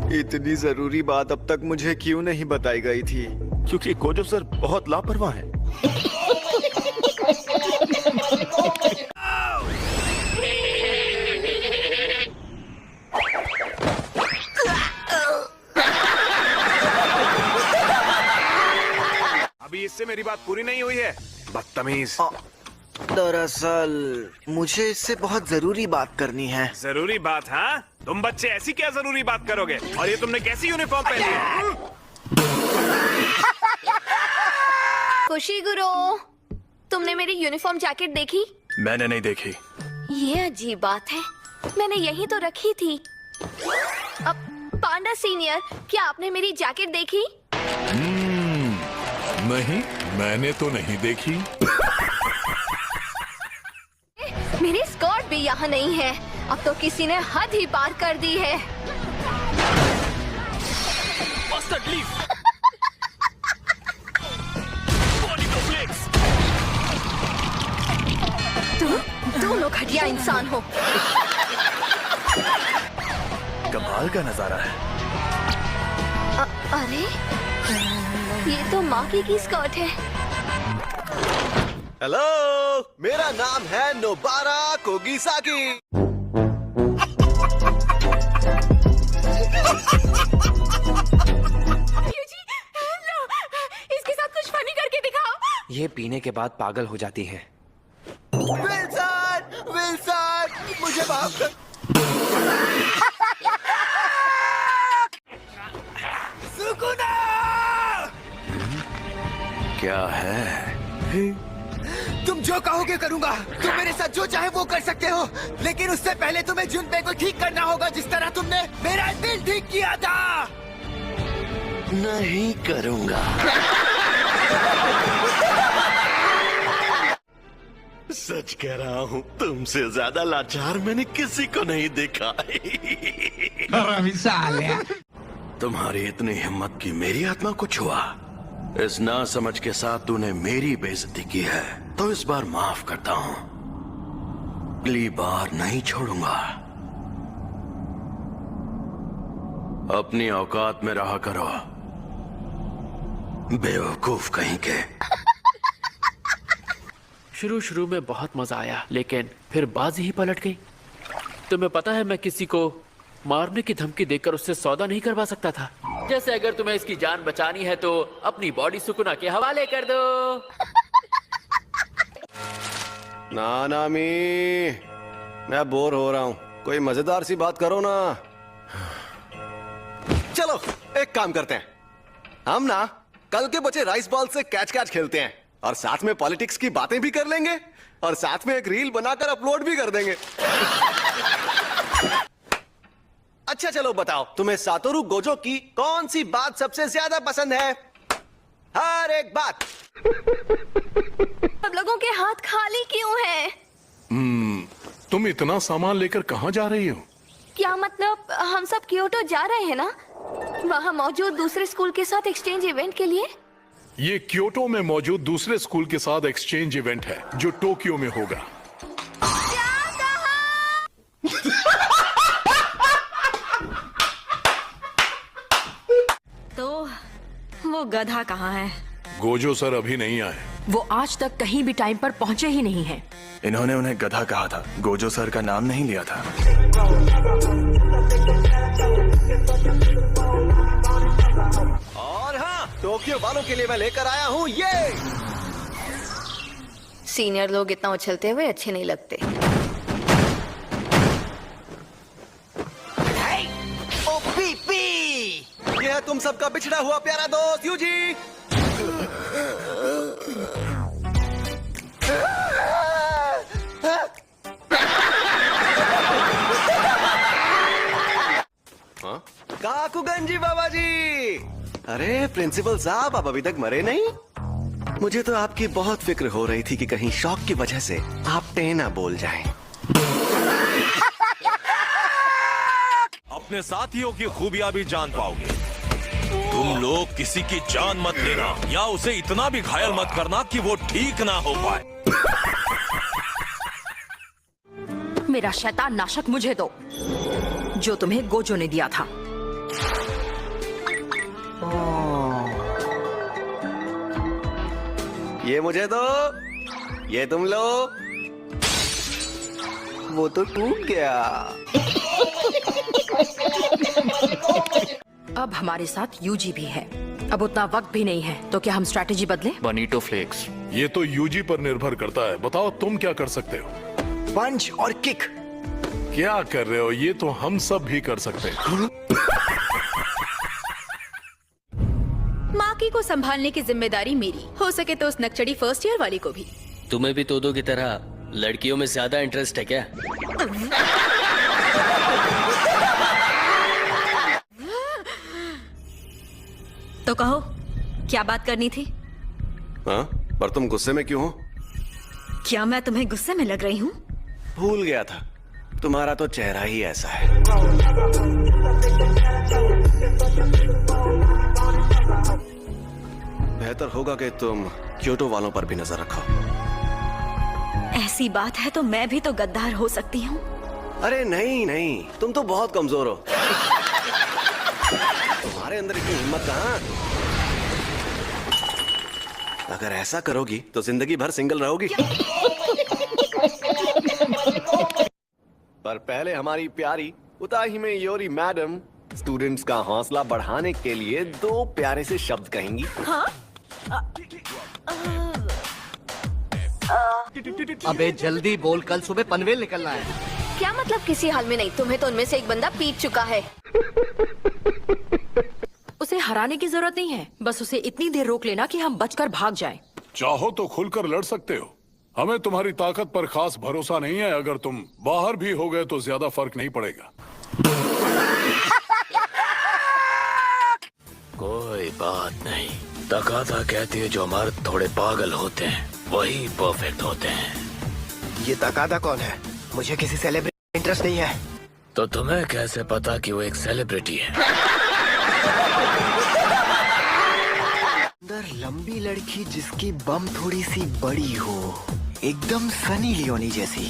इतनी जरूरी बात अब तक मुझे क्यों नहीं बताई गई थी? क्योंकि गोजो सर बहुत लापरवाह है। अभी इससे मेरी बात पूरी नहीं हुई है, बदतमीज। दरअसल मुझे इससे बहुत जरूरी बात करनी है। जरूरी बात? हाँ, तुम बच्चे ऐसी क्या जरूरी बात करोगे? और ये तुमने कैसी यूनिफॉर्म पहनी है? खुशी गुरु, तुमने मेरी यूनिफॉर्म जैकेट देखी? मैंने नहीं देखी। ये अजीब बात है, मैंने यहीं तो रखी थी। अब पांडा सीनियर, क्या आपने मेरी जैकेट देखी? नहीं, मैंने तो नहीं देखी। मेरी स्कर्ट भी यहाँ नहीं है। अब तो किसी ने हद ही पार कर दी है। तुम दोनों घटिया इंसान हो। कमाल का नजारा है। अरे, ये तो माँ की स्कर्ट है। हेलो, मेरा नाम है नोबारा कोगिसाकी। इसके साथ कुछ फनी करके दिखाओ। ये पीने के बाद पागल हो जाती है। विल्सन, विल्सन, मुझे माफ कर। सुकुना! क्या है? तुम जो कहोगे करूंगा। तुम मेरे साथ जो चाहे वो कर सकते हो, लेकिन उससे पहले तुम्हें जुनपे को ठीक करना होगा, जिस तरह तुमने मेरा दिल ठीक किया था। नहीं करूंगा। सच कह रहा हूँ, तुमसे ज्यादा लाचार मैंने किसी को नहीं देखा। तुम्हारी इतनी हिम्मत की मेरी आत्मा को छुआ। इस ना समझ के साथ तूने मेरी बेइज्जती की है, तो इस बार माफ करता हूँ। अगली बार नहीं छोड़ूंगा। अपनी औकात में रहा करो, बेवकूफ कहीं के। शुरू में बहुत मजा आया, लेकिन फिर बाजी ही पलट गई। तुम्हें पता है, मैं किसी को मारने की धमकी देकर उससे सौदा नहीं करवा सकता था। जैसे अगर तुम्हें इसकी जान बचानी है तो अपनी बॉडी सुकुना के हवाले कर दो। नानामी, मैं बोर हो रहा हूँ, कोई मजेदार सी बात करो ना। चलो एक काम करते हैं, हम ना कल के बचे राइस बॉल से कैच कैच खेलते हैं, और साथ में पॉलिटिक्स की बातें भी कर लेंगे, और साथ में एक रील बनाकर अपलोड भी कर देंगे। अच्छा चलो बताओ, तुम्हें सातोरू गोजो की कौन सी बात सबसे ज्यादा पसंद है? हर एक बात। सब लोगों के हाथ खाली क्यों हैं? तुम इतना सामान लेकर कहाँ जा रही हो? क्या मतलब, हम सब क्योटो जा रहे हैं ना, वहाँ मौजूद दूसरे स्कूल के साथ एक्सचेंज इवेंट के लिए। ये क्योटो में मौजूद दूसरे स्कूल के साथ एक्सचेंज इवेंट है, जो टोक्यो में होगा। तो वो गधा कहाँ है? गोजो सर अभी नहीं आए। वो आज तक कहीं भी टाइम पर पहुँचे ही नहीं हैं। इन्होंने उन्हें गधा कहा था, गोजो सर का नाम नहीं लिया था। और हाँ, टोक्यो वालों के लिए मैं लेकर आया हूँ ये। सीनियर लोग इतना उछलते हुए अच्छे नहीं लगते। ओ पीपी, ये है तुम सबका बिछड़ा हुआ प्यारा दोस्त यूजी। काकुगंजी बाबा जी। अरे प्रिंसिपल साहब, आप अभी तक मरे नहीं? मुझे तो आपकी बहुत फिक्र हो रही थी कि कहीं शौक की वजह से आप टेना बोल जाएं। अपने साथियों की खूबियां भी जान पाओगे। तुम लोग किसी की जान मत लेना, या उसे इतना भी घायल मत करना कि वो ठीक ना हो पाए। मेरा शैतान नाशक मुझे दो, जो तुम्हें गोजो ने दिया था। ये मुझे दो, ये तुम लो। वो तो टूट गया। अब हमारे साथ यूजी भी है। अब उतना वक्त भी नहीं है, तो क्या हम स्ट्रैटेजी बदलें? बनीटो फ्लेक्स। ये तो यूजी पर निर्भर करता है। बताओ तुम क्या कर सकते हो? पंच और किक। क्या कर रहे हो? ये तो हम सब भी कर सकते हैं। माकी को संभालने की जिम्मेदारी मेरी। हो सके तो उस नकचड़ी फर्स्ट ईयर वाली को भी। तुम्हें भी तोदो की तरह लड़कियों में ज्यादा इंटरेस्ट है क्या? तो कहो, क्या बात करनी थी? हाँ, पर तुम गुस्से में क्यों हो? क्या मैं तुम्हें गुस्से में लग रही हूँ? भूल गया था, तुम्हारा तो चेहरा ही ऐसा है। बेहतर होगा कि तुम क्योटो वालों पर भी नजर रखो। ऐसी बात है तो मैं भी तो गद्दार हो सकती हूँ। अरे नहीं नहीं, तुम तो बहुत कमजोर हो। तुम्हारे अंदर इतनी हिम्मत कहाँ? अगर ऐसा करोगी तो जिंदगी भर सिंगल रहोगी। पर पहले हमारी प्यारी उताही में योरी मैडम स्टूडेंट्स का हौसला बढ़ाने के लिए 2 प्यारे से शब्द कहेंगी। हाँ? अबे जल्दी बोल, कल सुबह पनवेल निकलना है। क्या मतलब किसी हाल में नहीं? तुम्हें तो उनमें से एक बंदा पीट चुका है। उसे हराने की जरूरत नहीं है, बस उसे इतनी देर रोक लेना कि हम बचकर भाग जाएं। चाहो तो खुलकर लड़ सकते हो। हमें तुम्हारी ताकत पर खास भरोसा नहीं है। अगर तुम बाहर भी हो गए तो ज्यादा फर्क नहीं पड़ेगा। कोई बात नहीं। तकादा कहती है जो मर्द थोड़े पागल होते हैं वही परफेक्ट होते हैं। ये तकादा कौन है? मुझे किसी सेलिब्रिटी इंटरेस्ट नहीं है। तो तुम्हें कैसे पता कि वो एक सेलिब्रिटी है? अंदर लंबी लड़की जिसकी बम थोड़ी सी बड़ी हो, एकदम सनी लियोनी जैसी।